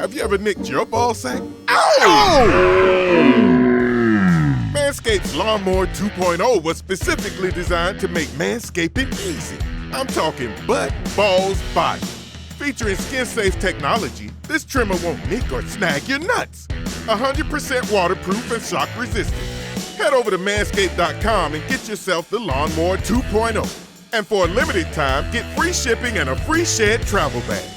Have you ever nicked your ball sack? Ow! Manscaped's Lawnmower 2.0 was specifically designed to make manscaping easy. I'm talking butt, balls, body. Featuring skin-safe technology, this trimmer won't nick or snag your nuts. 100% waterproof and shock resistant. Head over to manscaped.com and get yourself the Lawnmower 2.0. And for a limited time, get free shipping and a free Shed travel bag.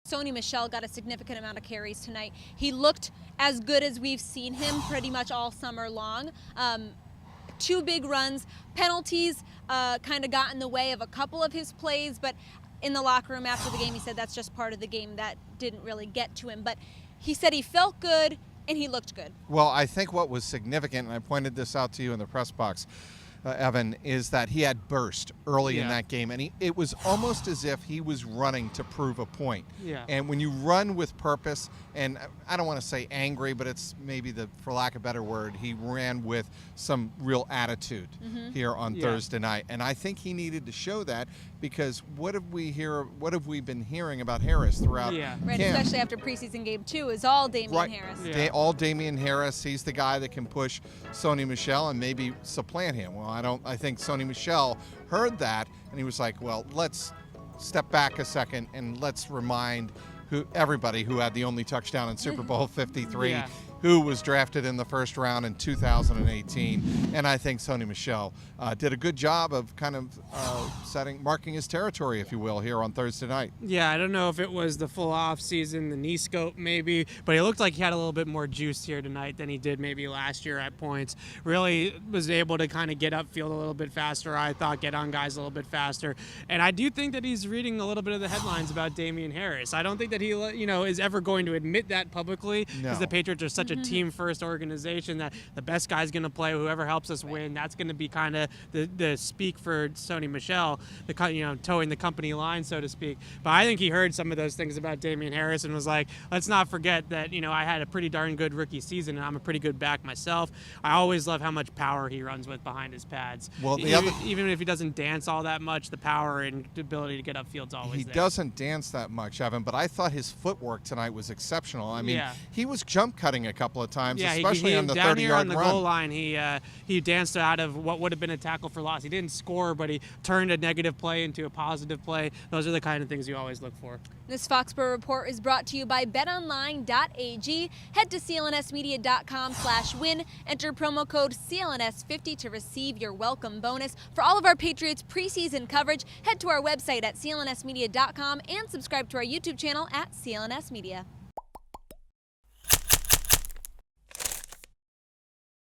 Sony Michel got a significant amount of carries tonight. He looked as good as we've seen him pretty much all summer long. 2 big runs. Penalties kind of got in the way of a couple of his plays, but in the locker room after the game, he said that's just part of the game. That didn't really get to him. But he said he felt good and he looked good. Well, I think what was significant, and I pointed this out to you in the press box, Evan, is that he had burst early in that game, and it was almost as if he was running to prove a point. Yeah. And when you run with purpose, and I don't want to say angry, but it's maybe for lack of a better word, he ran with some real attitude here on Thursday night, and I think he needed to show that because what have we been hearing about Harris throughout Right, camp? especially after preseason game 2 is all Damian Harris. Yeah. All Damian Harris. He's the guy that can push Sony Michel and maybe supplant him. Well, I think Sony Michel heard that and he was like, well, let's step back a second and let's remind everybody who had the only touchdown in Super Bowl 53, who was drafted in the first round in 2018. And I think Sony Michel did a good job of kind of marking his territory, if you will, here on Thursday night. Yeah, I don't know if it was the full off season, the knee scope maybe, but it looked like he had a little bit more juice here tonight than he did maybe last year at points. Really was able to kind of get upfield a little bit faster, I thought, get on guys a little bit faster. And I do think that he's reading a little bit of the headlines about Damian Harris. I don't think that he is ever going to admit that publicly because the Patriots are such a team-first organization that the best guy's going to play, whoever helps us win, that's going to be kind of the speak for Sony Michel, towing the company line, so to speak. But I think he heard some of those things about Damian Harris and was like, let's not forget that, I had a pretty darn good rookie season and I'm a pretty good back myself. I always love how much power he runs with behind his pads. Well, even if he doesn't dance all that much, the power and ability to get upfield's always there. He doesn't dance that much, Evan, but I thought his footwork tonight was exceptional. I mean, he was jump cutting a couple of times, especially on the 30-yard run. Down here on the goal line, he danced out of what would have been a tackle for loss. He didn't score, but he turned a negative play into a positive play. Those are the kind of things you always look for. This Foxborough Report is brought to you by betonline.ag. Head to clnsmedia.com/win. Enter promo code CLNS50 to receive your welcome bonus. For all of our Patriots preseason coverage, head to our website at clnsmedia.com and subscribe to our YouTube channel at CLNS Media.